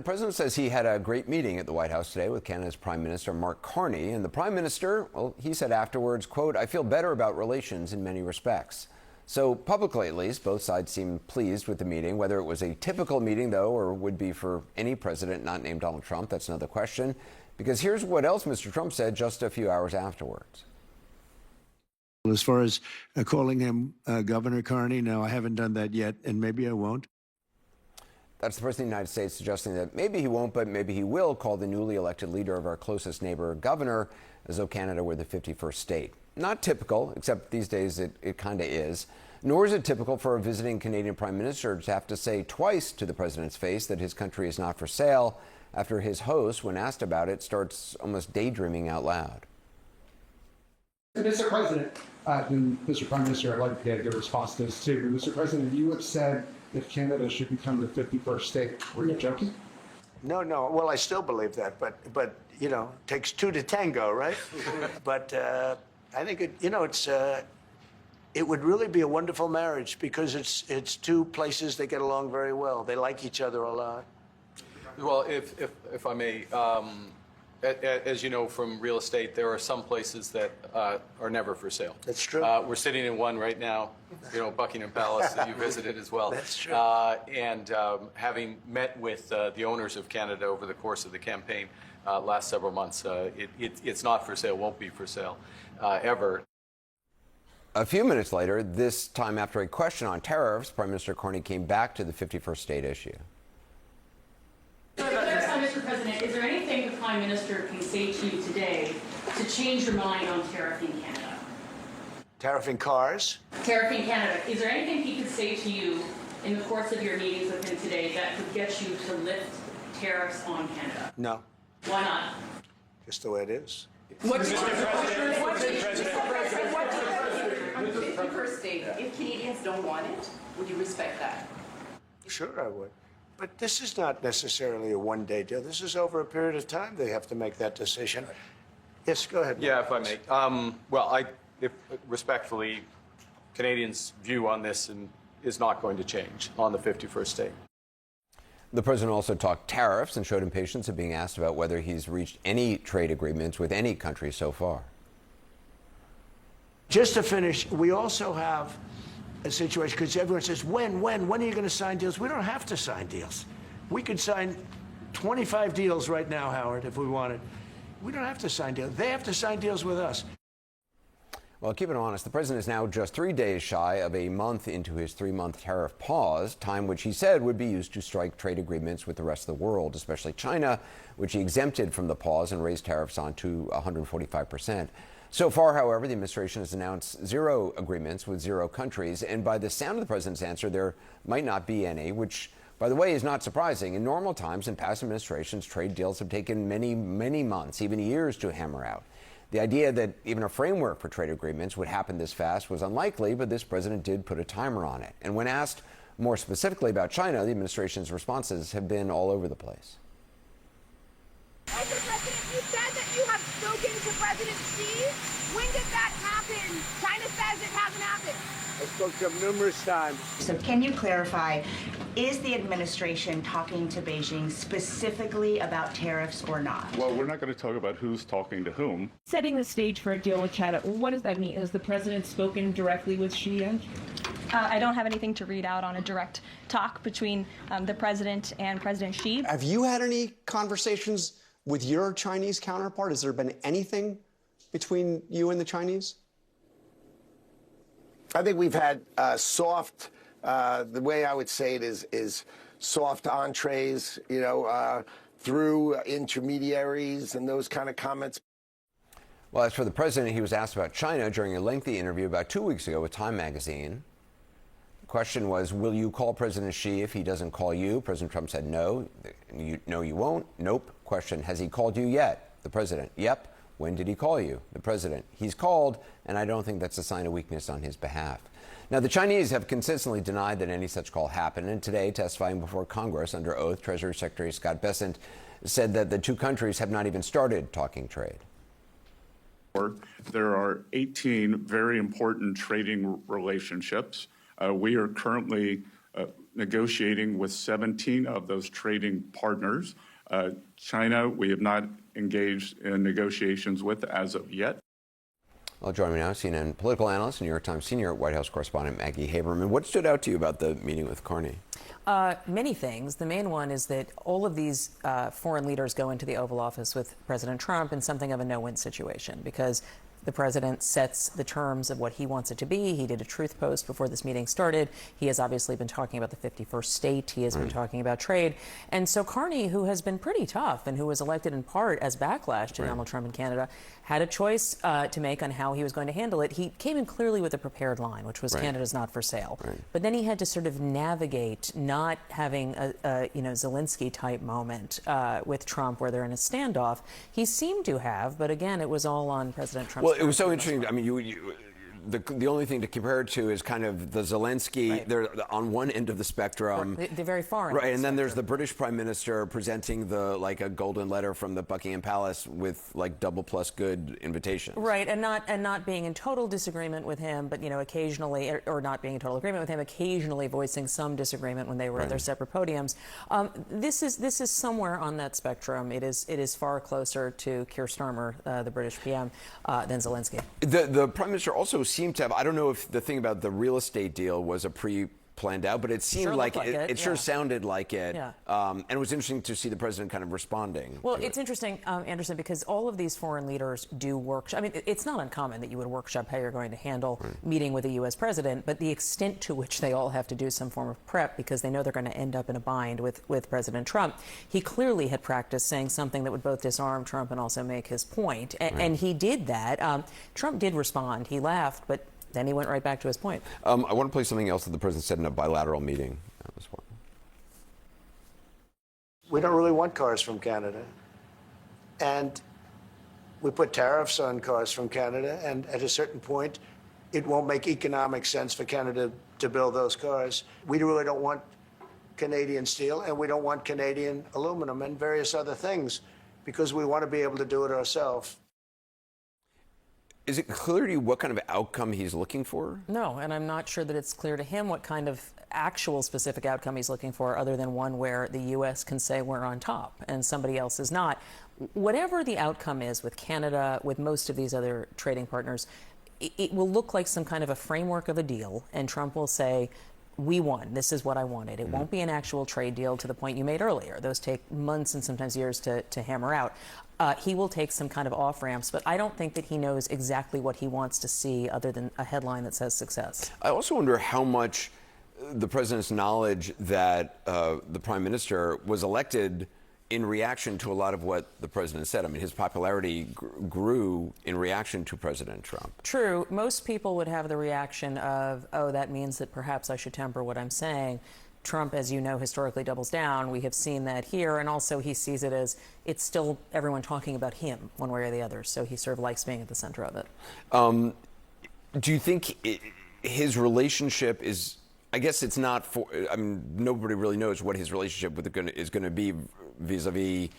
The president says he had a great meeting at the White House today with Canada's Prime Minister Mark Carney. And the Prime Minister, well, he said afterwards, quote, "I feel better about relations in many respects." So publicly, at least, both sides seemed pleased with the meeting. Whether it was a typical meeting, though, or would be for any president not named Donald Trump, that's another question. Because here's what else Mr. Trump said just a few hours afterwards. As far as calling him Governor Carney, no, I haven't done that yet, and maybe I won't. That's the President of the United States suggesting that maybe he won't, but maybe he will call the newly elected leader of our closest neighbor governor, as though Canada were the 51st state. Not typical, except these days it kind of is. Nor is it typical for a visiting Canadian Prime Minister to have to say twice to the president's face that his country is not for sale, after his host, when asked about it, starts almost daydreaming out loud. Mr. President, and Mr. Prime Minister, I'd like to get a good response to this too. Mr. President, you have said if Canada should become the 51st state. Were you joking? No. Well, I still believe that, but you know, it takes two to tango, right? But I think it would really be a wonderful marriage because it's two places that get along very well. They like each other a lot. Well, if I may, as you know from real estate, there are some places that are never for sale. That's true. We're sitting in one right now, Buckingham Palace that you visited as well. That's true. And having met with the owners of Canada over the course of the campaign last several months, it's not for sale, won't be for sale ever. A few minutes later, this time after a question on tariffs, Prime Minister Carney came back to the 51st state issue. Mr. President, is there anything the Prime Minister can say to you today to change your mind on tariffing Canada? Tariffing cars? Tariffing Canada. Is there anything he could say to you in the course of your meetings with him today that could get you to lift tariffs on Canada? No. Why not? Just the way it is. What's Mr. President? What do you first state? If Canadians don't want it, would you respect that? Sure, I would. But this is not necessarily a one-day deal. This is over a period of time they have to make that decision. Yes, go ahead. Yeah, if I may. Respectfully, Canadians' view on this is not going to change on the 51st state. The president also talked tariffs and showed impatience at being asked about whether he's reached any trade agreements with any country so far. Just to finish, we also have a situation, because everyone says, when are you going to sign deals? We don't have to sign deals. We could sign 25 deals right now, Howard, if we wanted. We don't have to sign deals. They have to sign deals with us. Well, keep it honest, the president is now just 3 days shy of a month into his 3-month tariff pause, time which he said would be used to strike trade agreements with the rest of the world, especially China, which he exempted from the pause and raised tariffs on to 145%. So far, however, the administration has announced 0 agreements with 0 countries, and by the sound of the president's answer, there might not be any, which, by the way, is not surprising. In normal times, in past administrations, trade deals have taken many, many months, even years to hammer out. The idea that even a framework for trade agreements would happen this fast was unlikely, but this president did put a timer on it. And when asked more specifically about China, the administration's responses have been all over the place. Mr. President, you said that you have spoken to President Xi. When did that happen? China says it hasn't happened. I spoke to him numerous times. So can you clarify, is the administration talking to Beijing specifically about tariffs or not? Well, we're not going to talk about who's talking to whom. Setting the stage for a deal with China, what does that mean? Has the president spoken directly with Xi yet? I don't have anything to read out on a direct talk between the president and President Xi. Have you had any conversations with your Chinese counterpart? Has there been anything between you and the Chinese? I think we've had soft, the way I would say it is soft entrees, through intermediaries and those kind of comments. Well, as for the president, he was asked about China during a lengthy interview about 2 weeks ago with Time magazine. The question was, will you call President Xi if he doesn't call you? President Trump said no. No, you won't. Nope. Question, has he called you yet? The president, yep. When did he call you? The president, he's called, and I don't think that's a sign of weakness on his behalf. Now, the Chinese have consistently denied that any such call happened, and today, testifying before Congress under oath, Treasury Secretary Scott Bessent said that the two countries have not even started talking trade. There are 18 very important trading relationships. We are currently negotiating with 17 of those trading partners. China, we have not engaged in negotiations with as of yet. Well, joining me now, CNN political analyst and New York Times senior White House correspondent Maggie Haberman. What stood out to you about the meeting with Carney? Many things. The main one is that all of these foreign leaders go into the Oval Office with President Trump in something of a no-win situation because the president sets the terms of what he wants it to be. He did a truth post before this meeting started. He has obviously been talking about the 51st state. He has been talking about trade. And so Carney, who has been pretty tough and who was elected in part as backlash to Donald Trump in Canada, had a choice to make on how he was going to handle it. He came in clearly with a prepared line, which was Canada's not for sale. But then he had to sort of navigate not having a Zelensky-type moment with Trump where they're in a standoff. He seemed to have, but again, it was all on President Trump. Well, it was so interesting. I mean, the only thing to compare it to is kind of the Zelensky. They're on one end of the spectrum. They're very far. Right, and then there's the British Prime Minister presenting a golden letter from the Buckingham Palace with like double plus good invitations. Right, and not being in total disagreement with him, but occasionally, or not being in total agreement with him, occasionally voicing some disagreement when they were at their separate podiums. This is somewhere on that spectrum. It is far closer to Keir Starmer, the British PM, than Zelensky. The Prime Minister also seemed to have, I don't know if the thing about the real estate deal was a planned out, but it seemed sure like it. It sure sounded like it. Yeah. And it was interesting to see the president kind of responding. Well, it's interesting, Anderson, because all of these foreign leaders do workshop. I mean, it's not uncommon that you would workshop how you're going to handle meeting with a U.S. president, but the extent to which they all have to do some form of prep because they know they're going to end up in a bind with President Trump. He clearly had practiced saying something that would both disarm Trump and also make his point. And he did that. Trump did respond. He laughed, but then he went right back to his point. I want to play something else that the president said in a bilateral meeting. We don't really want cars from Canada. And we put tariffs on cars from Canada, and at a certain point, it won't make economic sense for Canada to build those cars. We really don't want Canadian steel, and we don't want Canadian aluminum and various other things because we want to be able to do it ourselves. Is it clear to you what kind of outcome he's looking for? No, and I'm not sure that it's clear to him what kind of actual specific outcome he's looking for other than one where the U.S. can say we're on top and somebody else is not. Whatever the outcome is with Canada, with most of these other trading partners, it will look like some kind of a framework of a deal, and Trump will say, we won. This is what I wanted. It won't be an actual trade deal to the point you made earlier. Those take months and sometimes years to hammer out. He will take some kind of off-ramps, but I don't think that he knows exactly what he wants to see other than a headline that says success. I also wonder how much the president's knowledge that the prime minister was elected in reaction to a lot of what the president said. I mean, his popularity grew in reaction to President Trump. True. Most people would have the reaction of, oh, that means that perhaps I should temper what I'm saying. Trump, as you know, historically doubles down. We have seen that here. And also he sees it as it's still everyone talking about him one way or the other. So he sort of likes being at the center of it. Do you think his relationship is, I guess it's not for, I mean, nobody really knows what his relationship with is going to be vis-a-vis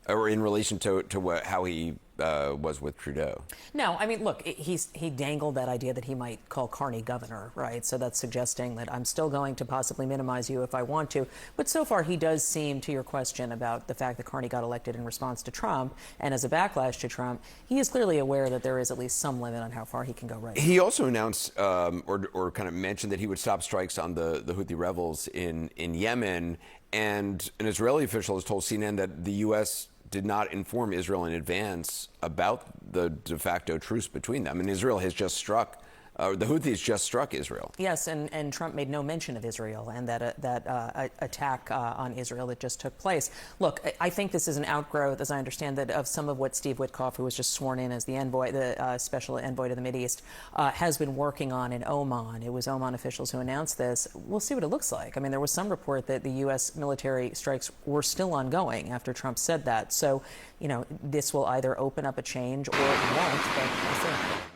or in relation to how he was with Trudeau. No, I mean, look, he dangled that idea that he might call Carney governor, right? So that's suggesting that I'm still going to possibly minimize you if I want to. But so far, he does seem, to your question about the fact that Carney got elected in response to Trump and as a backlash to Trump, he is clearly aware that there is at least some limit on how far he can go right. He also announced or kind of mentioned that he would stop strikes on the Houthi rebels in Yemen. And an Israeli official has told CNN that the U.S. did not inform Israel in advance about the de facto truce between them. And Israel has just struck, the Houthis just struck Israel. Yes, and Trump made no mention of Israel and that attack on Israel that just took place. Look, I think this is an outgrowth, as I understand it, of some of what Steve Witkoff, who was just sworn in as the envoy, the special envoy to the Mideast, has been working on in Oman. It was Oman officials who announced this. We'll see what it looks like. I mean, there was some report that the U.S. military strikes were still ongoing after Trump said that. So, this will either open up a change or it won't, but we'll see.